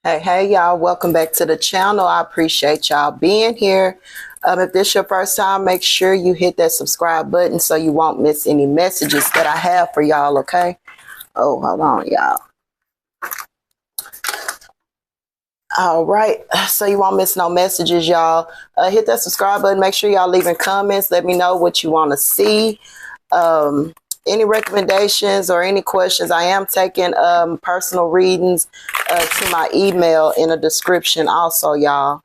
Hey, y'all. Welcome back to the channel. I appreciate y'all being here. If this is your first time, make sure you hit that subscribe button so you won't miss any messages that I have for y'all, okay? Oh, hold on, y'all. All right, so you won't miss no messages, y'all. Hit that subscribe button. Make sure y'all leaving comments. Let me know what you want to see. Any recommendations or any questions. I am taking personal readings to my email in the description also, y'all.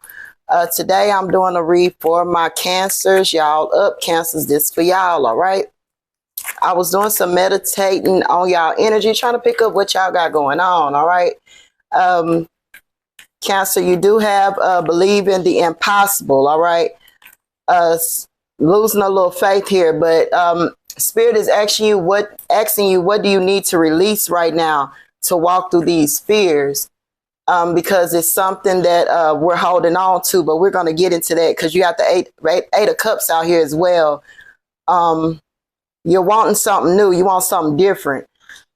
Today I'm doing a read for my Cancers. Y'all up, Cancers, this for y'all, all right? I was doing some meditating on y'all energy, trying to pick up what y'all got going on, all right? Cancer, you do have believe in the impossible, all right? Losing a little faith here, but Spirit is asking you what do you need to release right now to walk through these fears, because it's something that we're holding on to, but we're going to get into that because you got the eight of cups out here as well. You're wanting something new. You want something different.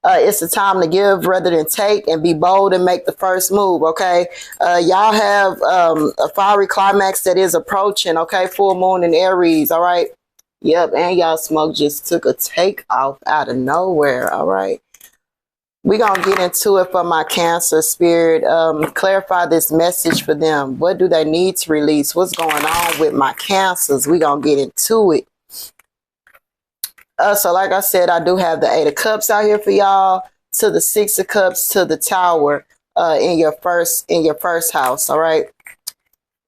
It's a time to give rather than take, and be bold and make the first move, okay? Y'all have a fiery climax that is approaching, okay? Full moon in Aries, all right? Yep, and y'all smoke just took a take off out of nowhere, all right? We're going to get into it for my Cancer Spirit. Clarify this message for them. What do they need to release? What's going on with my Cancers? We're going to get into it. So like I said, I do have the Eight of Cups out here for y'all, to the Six of Cups, to the Tower in your first house, all right?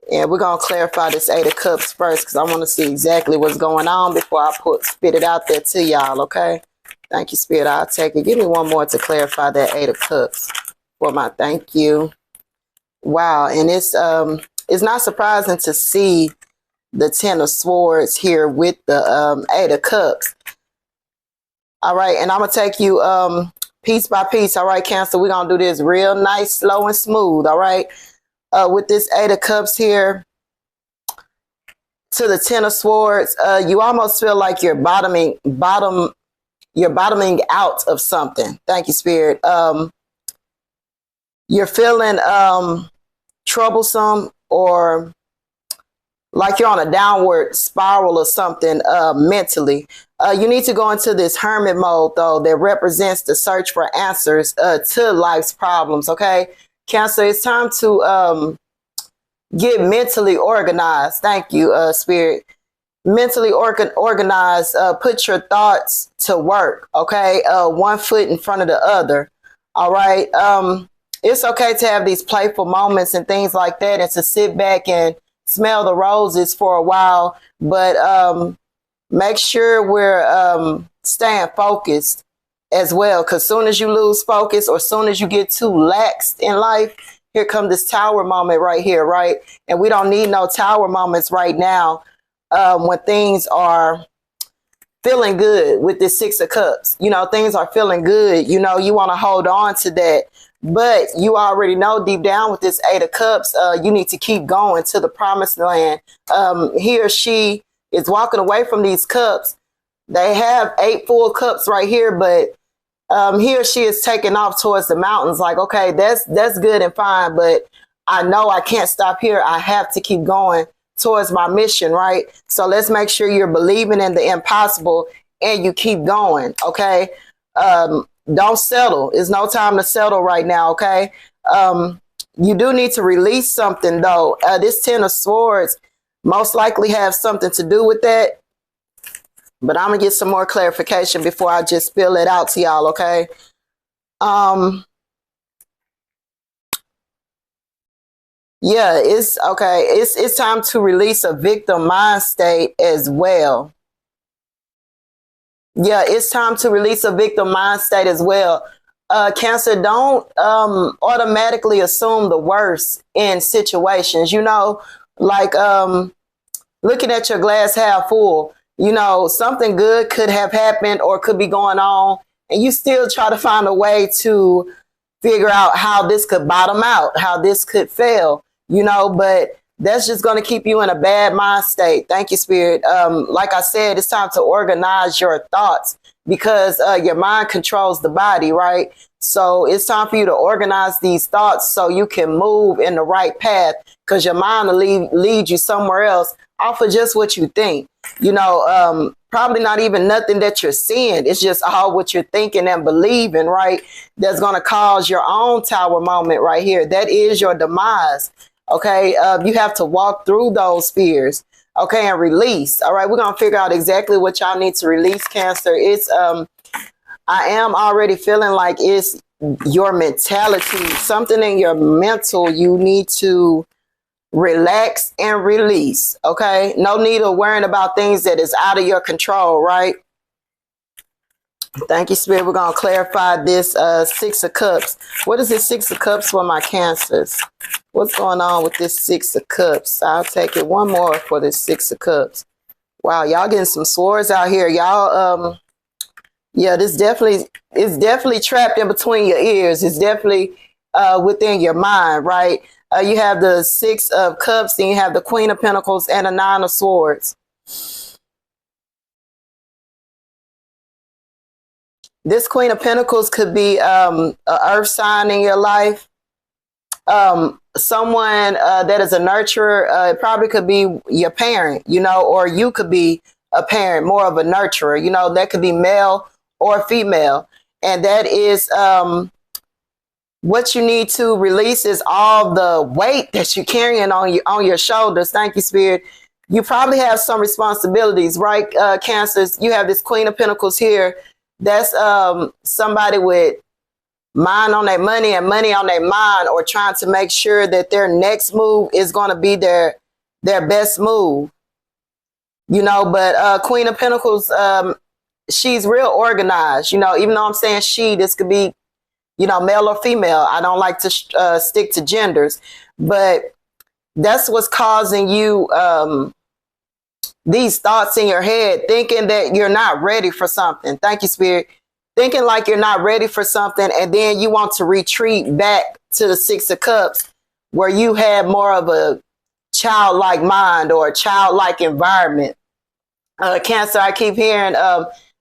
And we're going to clarify this Eight of Cups first because I want to see exactly what's going on before I spit it out there to y'all, okay? Thank you, Spirit. I'll take it. Give me one more to clarify that Eight of Cups for my thank you. Wow, and it's not surprising to see the Ten of Swords here with the Eight of Cups. All right, and I'm going to take you piece by piece, all right, Cancer? We're going to do this real nice, slow, and smooth, all right? With this Eight of Cups here to the Ten of Swords, you almost feel like you're bottoming out of something. Thank you, Spirit. You're feeling troublesome, or like you're on a downward spiral or something mentally. You need to go into this hermit mode, though, that represents the search for answers to life's problems, okay? Cancer, it's time to get mentally organized. Thank you, Spirit. Mentally organized. Put your thoughts to work, okay? One foot in front of the other, all right? It's okay to have these playful moments and things like that, and to sit back and smell the roses for a while, but make sure we're staying focused as well, because soon as you lose focus, or soon as you get too laxed in life, here come this Tower moment right here, right? And we don't need no Tower moments right now when things are feeling good with this Six of Cups. You know, things are feeling good. You know, you want to hold on to that. But you already know deep down with this Eight of Cups, you need to keep going to the promised land. He or she is walking away from these cups. They have 8 full cups right here, but he or she is taking off towards the mountains. Like, okay, that's good and fine, but I know I can't stop here. I have to keep going towards my mission, right? So let's make sure you're believing in the impossible and you keep going, okay? Don't settle. It's no time to settle right now, okay? You do need to release something, though. This Ten of Swords most likely have something to do with that. But I'm going to get some more clarification before I just spill it out to y'all, okay? Yeah, it's okay. It's time to release a victim mind state as well. Yeah, it's time to release a victim mind state as well. Cancer, don't automatically assume the worst in situations. You know, like looking at your glass half full. You know, something good could have happened or could be going on, and you still try to find a way to figure out how this could bottom out, how this could fail, you know, but that's just going to keep you in a bad mind state. Thank you, Spirit. Like I said, it's time to organize your thoughts, because your mind controls the body, right? So it's time for you to organize these thoughts so you can move in the right path, because your mind will lead you somewhere else off of just what you think. You know, probably not even nothing that you're seeing. It's just all what you're thinking and believing, right? That's going to cause your own tower moment right here. That is your demise. Okay. You have to walk through those fears. Okay. And release. All right. We're going to figure out exactly what y'all need to release, Cancer. It's, I am already feeling like it's your mentality, something in your mental you need to relax and release. Okay. No need of worrying about things that is out of your control, right? Thank you, Spirit. We're going to clarify this Six of Cups. What is this Six of Cups for my Cancers? What's going on with this Six of Cups? I'll take it one more for this Six of Cups. Wow, y'all getting some swords out here. Y'all, yeah, this is definitely trapped in between your ears. It's definitely within your mind, right? You have the Six of Cups, then you have the Queen of Pentacles and the Nine of Swords. This Queen of Pentacles could be an earth sign in your life. Someone that is a nurturer. It probably could be your parent, you know, or you could be a parent, more of a nurturer. You know, that could be male or female. And that is what you need to release is all the weight that you're carrying on your shoulders. Thank you, Spirit. You probably have some responsibilities, right, Cancers? You have this Queen of Pentacles here. That's somebody with mind on their money and money on their mind, or trying to make sure that their next move is going to be their best move. You know, but Queen of Pentacles, she's real organized. You know, even though I'm saying she, this could be, you know, male or female. I don't like to stick to genders, but that's what's causing you these thoughts in your head, thinking that you're not ready for something. Thank you, Spirit. Thinking like you're not ready for something, and then you want to retreat back to the Six of Cups, where you had more of a childlike mind or a childlike environment. Cancer, I keep hearing,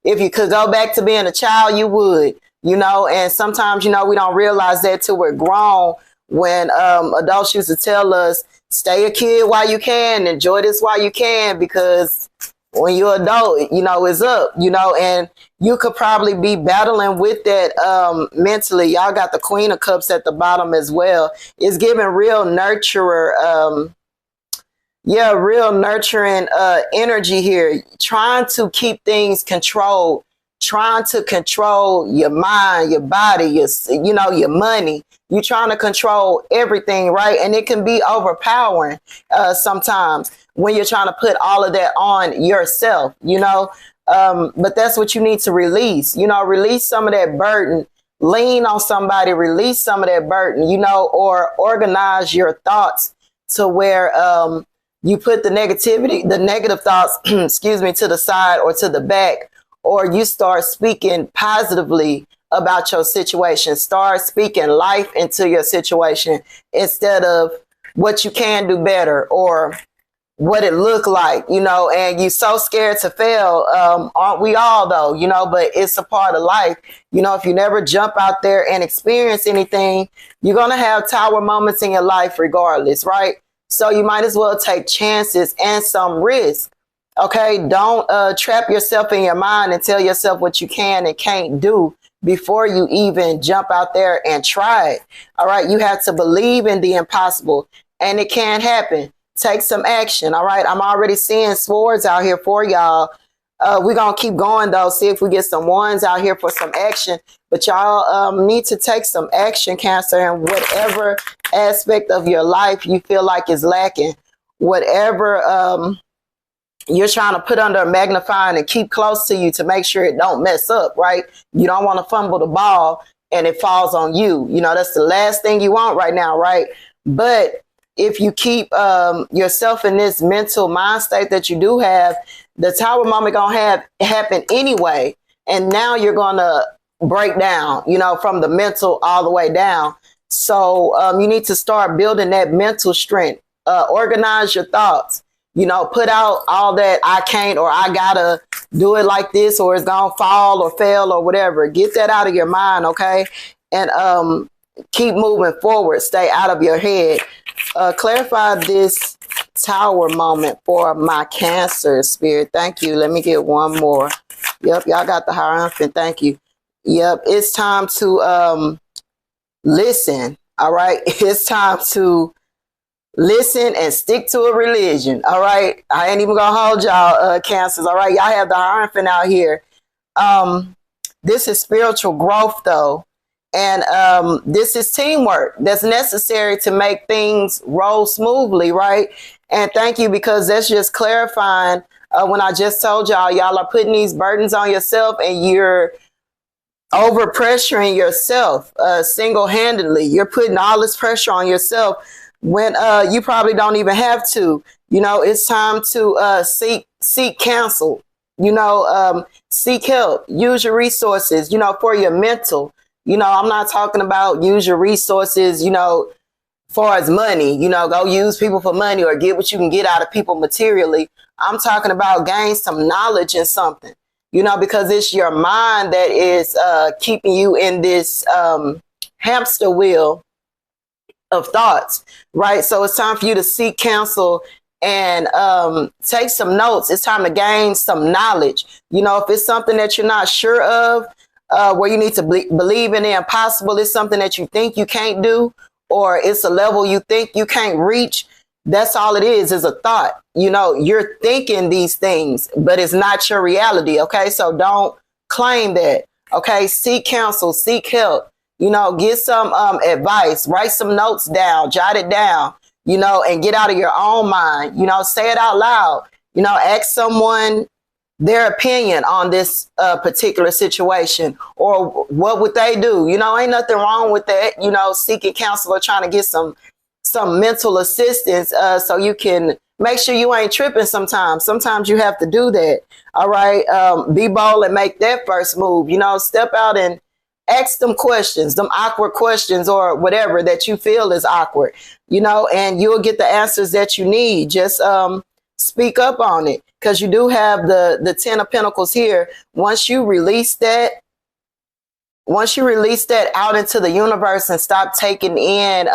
if you could go back to being a child, you would, you know, and sometimes, you know, we don't realize that till we're grown, when adults used to tell us, stay a kid while you can, enjoy this while you can, because when you're adult, you know, it's up, you know, and you could probably be battling with that mentally. Y'all got the Queen of Cups at the bottom as well. It's giving real nurturer, yeah, real nurturing energy here, trying to keep things controlled, trying to control your mind, your body, you know, your money. You're trying to control everything, right? And it can be overpowering sometimes when you're trying to put all of that on yourself, you know. But that's what you need to release, you know, release some of that burden, lean on somebody, release some of that burden, you know, or organize your thoughts to where you put the negativity, the negative thoughts, excuse me, to the side or to the back, or you start speaking positively about your situation. Start speaking life into your situation instead of what you can do better or what it looked like, you know, and you so scared to fail. Aren't we all though, you know, but it's a part of life. You know, if you never jump out there and experience anything, you're going to have tower moments in your life regardless, right? So you might as well take chances and some risk. Okay. Don't trap yourself in your mind and tell yourself what you can and can't do before you even jump out there and try it. All right. You have to believe in the impossible, and it can happen. Take some action. All right. I'm already seeing swords out here for y'all. We're going to keep going though. See if we get some ones out here for some action, but y'all need to take some action, Cancer, in whatever aspect of your life you feel like is lacking, whatever you're trying to put under a magnifying and keep close to you to make sure it don't mess up, right? You don't want to fumble the ball and it falls on you. You know, that's the last thing you want right now, right? But if you keep yourself in this mental mind state that you do have, the tower moment gonna happen anyway. And now you're gonna break down, you know, from the mental all the way down. So you need to start building that mental strength, organize your thoughts. You know, put out all that I can't, or I gotta do it like this, or it's gonna fall or fail or whatever. Get that out of your mind, okay? and keep moving forward. Stay out of your head. Clarify this Tower moment for my Cancer, Spirit. Thank you. Let me get one more. Yep, y'all got the Hierophant. Thank you. Yep, it's time to listen. All right, it's time to listen and stick to a religion. All right, I ain't even gonna hold y'all, Cancers. All right, y'all have the Hierophant out here. This is spiritual growth, though, and this is teamwork that's necessary to make things roll smoothly, right? And thank you, because that's just clarifying when I just told y'all are putting these burdens on yourself, and you're over pressuring yourself single-handedly. You're putting all this pressure on yourself when you probably don't even have to. You know, it's time to seek counsel. You know, seek help. Use your resources. You know, for your mental. You know, I'm not talking about use your resources. You know, far as money. You know, go use people for money or get what you can get out of people materially. I'm talking about gain some knowledge in something. You know, because it's your mind that is keeping you in this hamster wheel of thoughts, right? So it's time for you to seek counsel and take some notes. It's time to gain some knowledge. You know, if it's something that you're not sure of, where you need to believe in the impossible, it's something that you think you can't do, or it's a level you think you can't reach. That's all it is a thought. You know, you're thinking these things, but it's not your reality. Okay, so don't claim that. Okay, seek counsel, seek help. You know, get some advice, write some notes down, jot it down, you know, and get out of your own mind. You know, say it out loud. You know, ask someone their opinion on this particular situation, or what would they do? You know, ain't nothing wrong with that. You know, seeking counsel or trying to get some mental assistance so you can make sure you ain't tripping sometimes you have to do that. All right, be bold and make that first move. You know, step out and ask them questions, them awkward questions, or whatever that you feel is awkward, you know, and you'll get the answers that you need. Just speak up on it, because you do have the 10 of Pentacles here. Once you release that out into the universe and stop taking in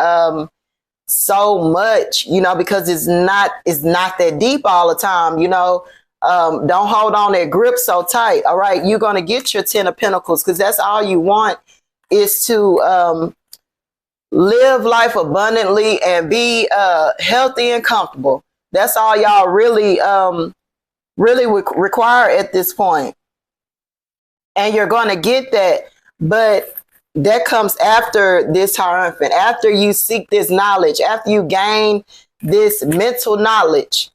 so much, you know, because it's not that deep all the time, you know. Don't hold on that grip so tight. All right, you're going to get your 10 of Pentacles, because that's all you want, is to live life abundantly and be healthy and comfortable. That's all y'all really require at this point. And you're going to get that, but that comes after this Hierophant, after you seek this knowledge, after you gain this mental knowledge,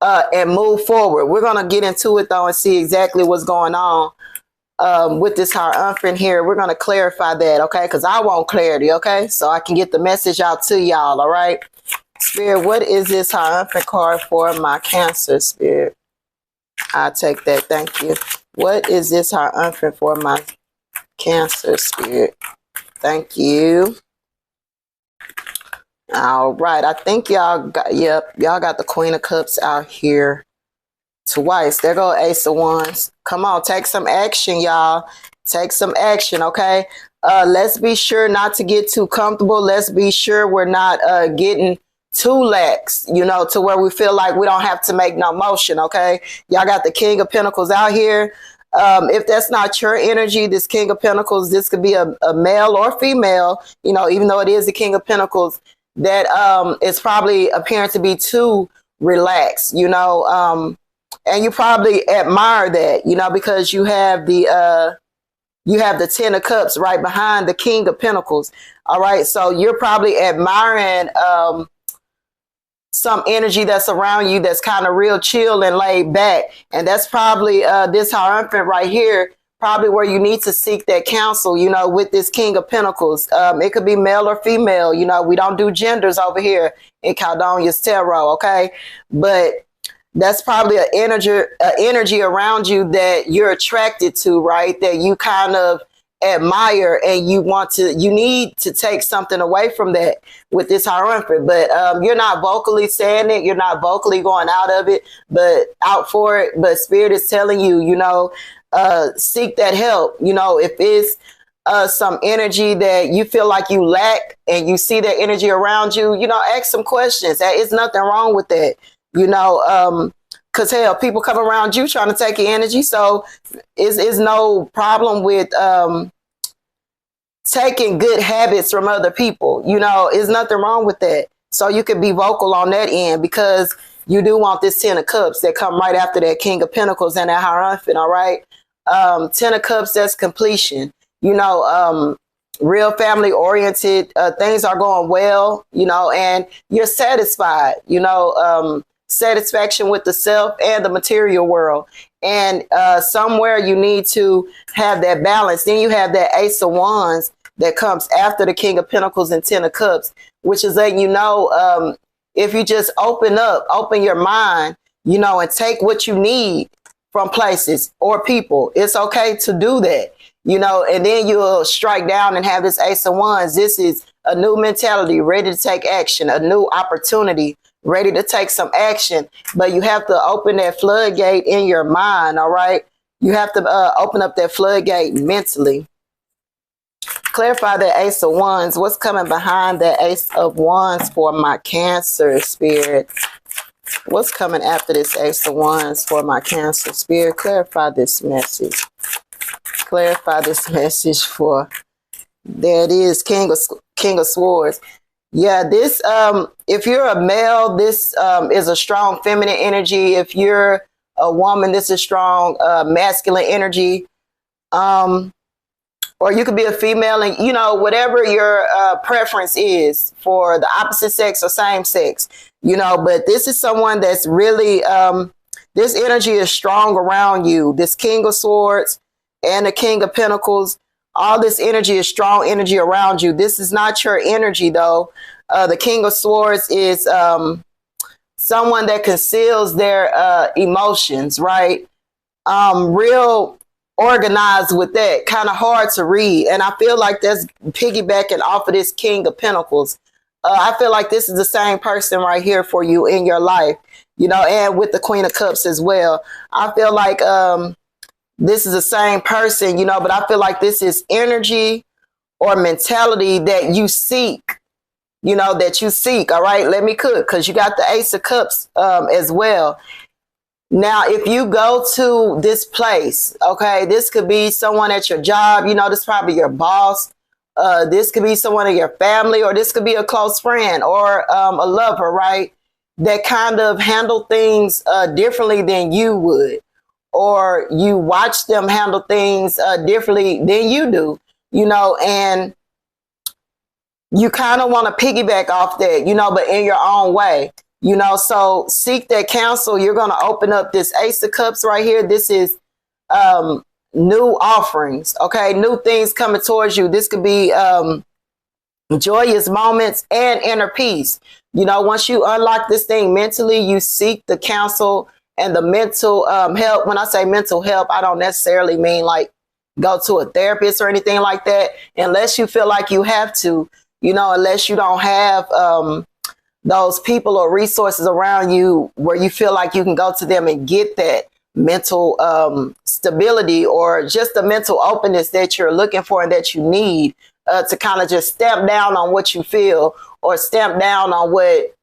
and move forward. We're going to get into it, though, and see exactly what's going on with this Hierophant here. We're going to clarify that, okay? Because I want clarity, okay? So I can get the message out to y'all, all right? Spirit, what is this Hierophant card for my Cancer, Spirit? I'll take that. Thank you. What is this Hierophant for my Cancer, Spirit? Thank you. All right, I think y'all got, yep, y'all got the Queen of Cups out here twice. There go Ace of Wands. Come on, take some action, y'all. Take some action, okay? Let's be sure not to get too comfortable. Let's be sure we're not getting too lax, you know, to where we feel like we don't have to make no motion, okay? Y'all got the King of Pentacles out here. If that's not your energy, this King of Pentacles, this could be a male or female, you know, even though it is the King of Pentacles, that is probably appearing to be too relaxed, you know, and you probably admire that, you know, because you have the 10 of Cups right behind the King of Pentacles. All right, so you're probably admiring some energy that's around you that's kind of real chill and laid back, and that's probably this Hierophant right here, probably where you need to seek that counsel, you know, with this King of Pentacles. It could be male or female, you know, we don't do genders over here in Caldonya'Z Tarot, okay? But that's probably an energy around you that you're attracted to, right? That you kind of admire, and you need to take something away from that with this Hierophant. But you're not vocally saying it, you're not vocally going out for it, but Spirit is telling you, you know, seek that help. You know, if it's some energy that you feel like you lack and you see that energy around you, ask some questions. There is nothing wrong with that, because hell, people come around you trying to take your energy. So is no problem with taking good habits from other people. Is nothing wrong with that. So you can be vocal on that end, because you do want this 10 of Cups that come right after that King of Pentacles and that Hierophant, all right? 10 of Cups, that's completion. Real family oriented, things are going well, and you're satisfied, satisfaction with the self and the material world. And somewhere you need to have that balance. Then you have that Ace of Wands that comes after the King of Pentacles and 10 of Cups, which is letting if you just open your mind, and take what you need from places or people, it's okay to do that, and then you'll strike down and have this Ace of Wands. This is a new mentality, ready to take action, a new opportunity, ready to take some action. But you have to open that floodgate in your mind, all right? You have to open up that floodgate mentally. Clarify that Ace of Wands. What's coming behind that Ace of Wands for my Cancer spirit? What's coming after this Ace of Wands for my Cancer spirit? Clarify this message. Clarify this message for, there it is, King of Swords. Yeah, this, if you're a male, this is a strong feminine energy. If you're a woman, this is strong masculine energy. Or you could be a female, and whatever your preference is for the opposite sex or same sex, but this is someone that's really, this energy is strong around you. This King of Swords and the King of Pentacles, all this energy is strong energy around you. This is not your energy, though. The King of Swords is someone that conceals their emotions, right? Real organized with that, kind of hard to read. And I feel like that's piggybacking off of this King of Pentacles. I feel like this is the same person right here for you in your life, and with the Queen of Cups as well. I feel like this is the same person, but I feel like this is energy or mentality that you seek, all right? Let me cook, because you got the Ace of Cups as well. Now, if you go to this place, okay, this could be someone at your job, this is probably your boss. This could be someone in your family, or this could be a close friend or a lover, right? That kind of handle things differently than you would, or you watch them handle things differently than you do, and you kind of want to piggyback off that, but in your own way. So seek that counsel. You're going to open up this Ace of Cups right here. This is new offerings, okay? New things coming towards you. This could be joyous moments and inner peace. Once you unlock this thing mentally, you seek the counsel and the mental help. When I say mental help, I don't necessarily mean like go to a therapist or anything like that, unless you feel like you have to, unless you don't have those people or resources around you where you feel like you can go to them and get that mental stability, or just the mental openness that you're looking for and that you need to kind of just stamp down on what you feel, or stamp down on what,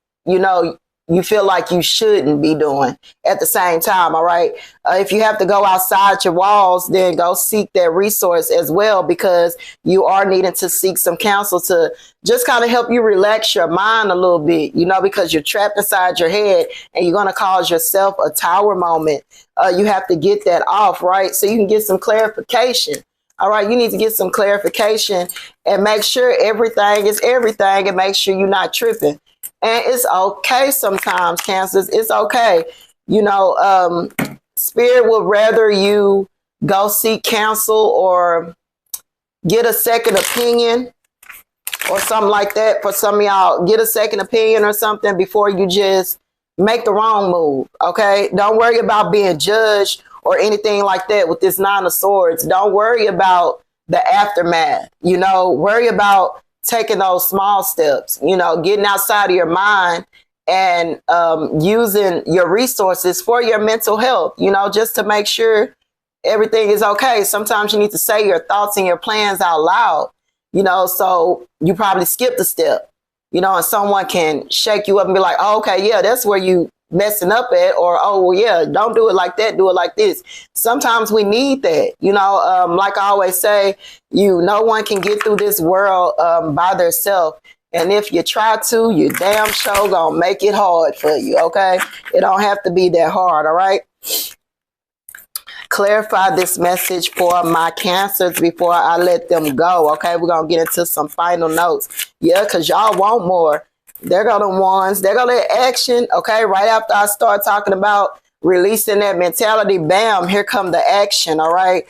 you feel like you shouldn't be doing at the same time. All right. If you have to go outside your walls, then go seek that resource as well, because you are needing to seek some counsel to just kind of help you relax your mind a little bit, because you're trapped inside your head and you're going to cause yourself a tower moment. You have to get that off, right? So you can get some clarification. All right. You need to get some clarification and make sure everything is everything, and make sure you're not tripping. And it's okay sometimes, Cancers. It's okay. Spirit would rather you go seek counsel or get a second opinion or something like that. For some of y'all, get a second opinion or something before you just make the wrong move. Okay. Don't worry about being judged or anything like that with this Nine of Swords. Don't worry about the aftermath. Worry about taking those small steps, getting outside of your mind and using your resources for your mental health, just to make sure everything is okay. Sometimes you need to say your thoughts and your plans out loud, you know, so you probably skipped a step, you know, and someone can shake you up and be like, oh, okay, yeah, that's where you messing up at, or, oh, well, yeah, don't do it like that, do it like this. Sometimes we need that, you know, like I always say, no one can get through this world by themselves. And if you try to, you damn sure gonna make it hard for you, okay? It don't have to be that hard, all right? Clarify this message for my Cancers before I let them go, okay? We're gonna get into some final notes. Yeah, because y'all want more. They're gonna ones, they're gonna let action, okay? Right after I start talking about releasing that mentality, bam, here come the action, all right?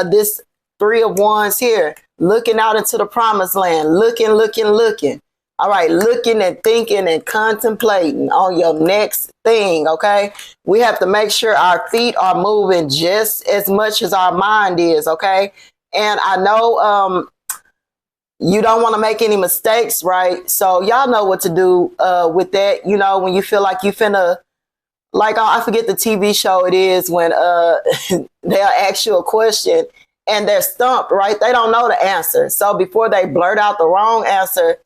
This Three of Wands here, looking out into the promised land, looking. All right, looking and thinking and contemplating on your next thing, okay? We have to make sure our feet are moving just as much as our mind is, okay? And I know you don't want to make any mistakes, right? So y'all know what to do with that. You know, when you feel like you finna, like, I forget the TV show it is when they'll ask you a question and they're stumped, right? They don't know the answer. So before they blurt out the wrong answer,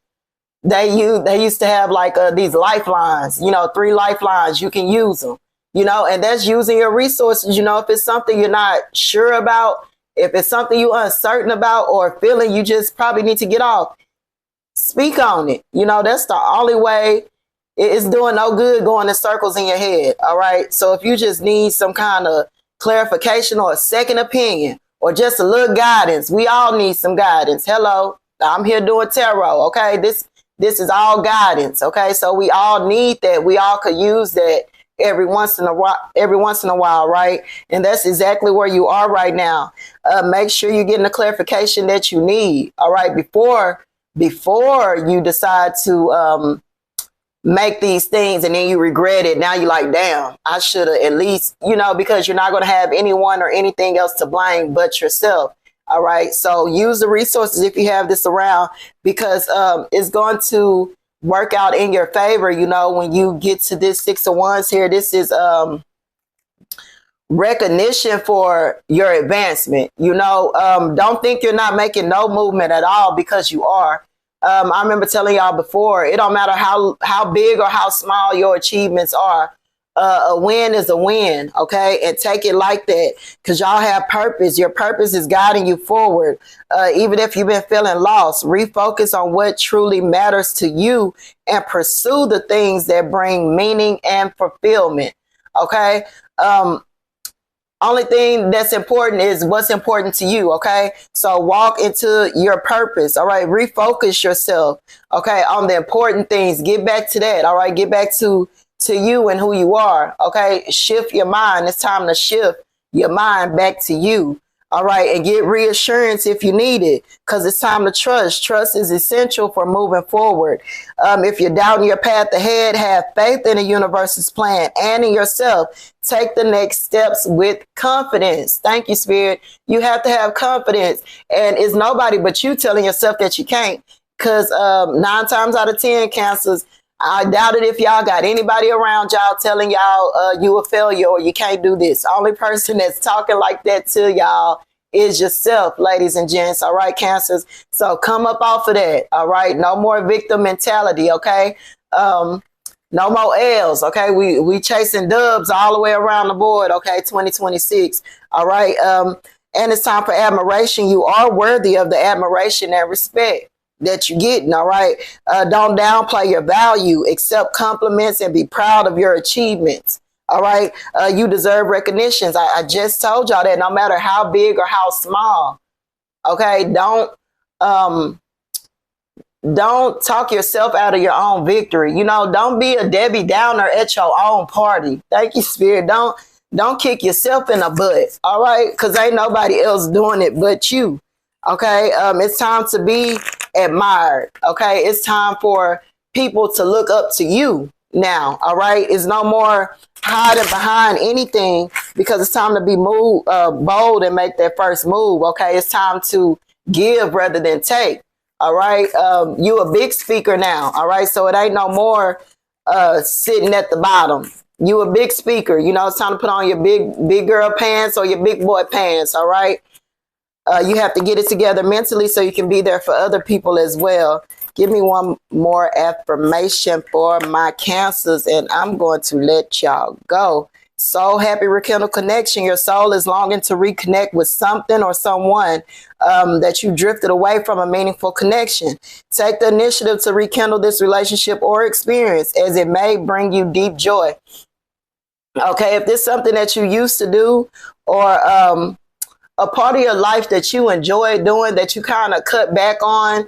they used to have like these lifelines, you know, 3 lifelines, you can use them, you know, and that's using your resources. You know, if it's something you're not sure about, if it's something you're uncertain about or feeling you just probably need to get off, speak on it. You know, that's the only way. It's doing no good going in circles in your head. All right. So if you just need some kind of clarification or a second opinion or just a little guidance, we all need some guidance. Hello, I'm here doing tarot. Okay. This is all guidance. Okay. So we all need that. We all could use that every once in a while, right? And that's exactly where you are right now. Make sure you're getting the clarification that you need. All right. Before you decide to make these things and then you regret it. Now you're like, damn, I should have at least, you know, because you're not going to have anyone or anything else to blame but yourself. All right. So use the resources if you have this around, because it's going to work out in your favor. You know, when you get to this 6 of Wands here, this is recognition for your advancement. You know, don't think you're not making no movement at all, because you are. I remember telling y'all before, it don't matter how big or how small your achievements are. A win is a win, okay? And take it like that, because y'all have purpose. Your purpose is guiding you forward. Even if you've been feeling lost, refocus on what truly matters to you and pursue the things that bring meaning and fulfillment, okay? Only thing that's important is what's important to you, okay? So walk into your purpose, all right? Refocus yourself, okay, on the important things. Get back to that, all right? Get back to you and who you are, okay? Shift your mind. It's time to shift your mind back to you, all right? And get reassurance if you need it, because it's time to trust. Trust is essential for moving forward. If you're doubting your path ahead, have faith in the universe's plan and in yourself. Take the next steps with confidence. Thank you, Spirit. You have to have confidence. And it's nobody but you telling yourself that you can't, because 9 times out of 10, Cancers, I doubt it if y'all got anybody around y'all telling y'all you a failure or you can't do this. Only person that's talking like that to y'all is yourself, ladies and gents. All right, Cancers. So come up off of that. All right. No more victim mentality. Okay. No more L's. Okay. We chasing dubs all the way around the board. Okay. 2026. All right. And it's time for admiration. You are worthy of the admiration and respect that you're getting. All right. Don't downplay your value, accept compliments and be proud of your achievements. All right. You deserve recognitions. I just told y'all that no matter how big or how small. Okay. Don't talk yourself out of your own victory. You know, don't be a Debbie Downer at your own party. Thank you, Spirit. Don't kick yourself in the butt. All right. Because ain't nobody else doing it but you. Okay. It's time to be admired. Okay. It's time for people to look up to you now. All right. It's no more hiding behind anything, because it's time to be bold and make that first move. Okay. It's time to give rather than take. All right. You a big speaker now. All right. So it ain't no more sitting at the bottom. You a big speaker. You know, it's time to put on your big girl pants or your big boy pants. All right. You have to get it together mentally so you can be there for other people as well. Give me one more affirmation for my Cancers, and I'm going to let y'all go. Soul happy rekindle connection. Your soul is longing to reconnect with something or someone that you drifted away from a meaningful connection. Take the initiative to rekindle this relationship or experience, as it may bring you deep joy. Okay, if this is something that you used to do, or a part of your life that you enjoy doing that you kind of cut back on,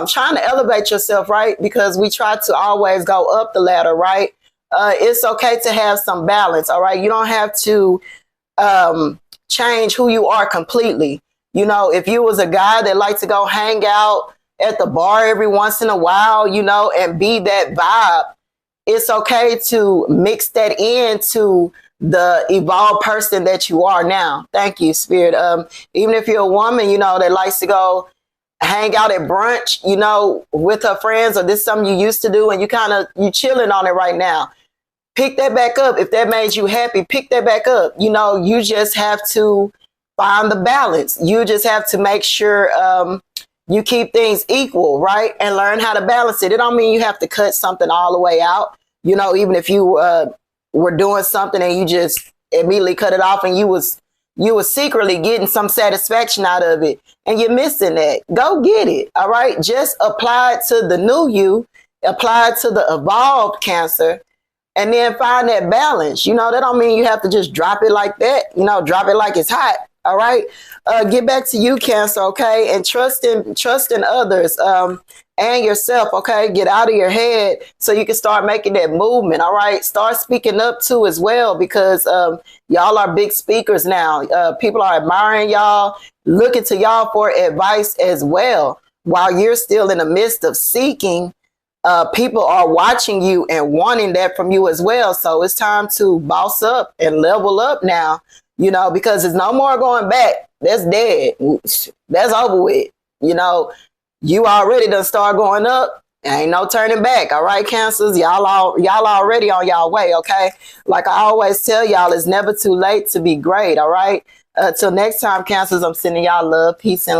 trying to elevate yourself, right? Because we try to always go up the ladder, right? It's okay to have some balance, all right? You don't have to change who you are completely. You know, if you was a guy that liked to go hang out at the bar every once in a while, you know, and be that vibe, it's okay to mix that into the evolved person that you are now. Thank you, Spirit. Even if you're a woman, you know, that likes to go hang out at brunch, you know, with her friends, or this is something you used to do and you chilling on it right now. Pick that back up. If that made you happy, pick that back up. You know, you just have to find the balance. You just have to make sure you keep things equal, right? And learn how to balance it. It don't mean you have to cut something all the way out. You know, even if you were doing something and you just immediately cut it off, and you was secretly getting some satisfaction out of it, and you're missing that, go get it. All right. Just apply it to the new you, apply it to the evolved Cancer, and then find that balance. You know, that don't mean you have to just drop it like that. You know, drop it like it's hot. All right. Get back to you, Cancer. Okay. And trust in others. And yourself, okay? Get out of your head so you can start making that movement, all right? Start speaking up too as well, because y'all are big speakers now. People are admiring y'all, looking to y'all for advice as well. While you're still in the midst of seeking, people are watching you and wanting that from you as well. So it's time to boss up and level up now, you know, because there's no more going back. That's dead. That's over with, you know. You already done start going up. Ain't no turning back. All right, Cancers, y'all already on y'all way. Okay. Like I always tell y'all, it's never too late to be great. All right. Till next time, Cancers, I'm sending y'all love, peace, and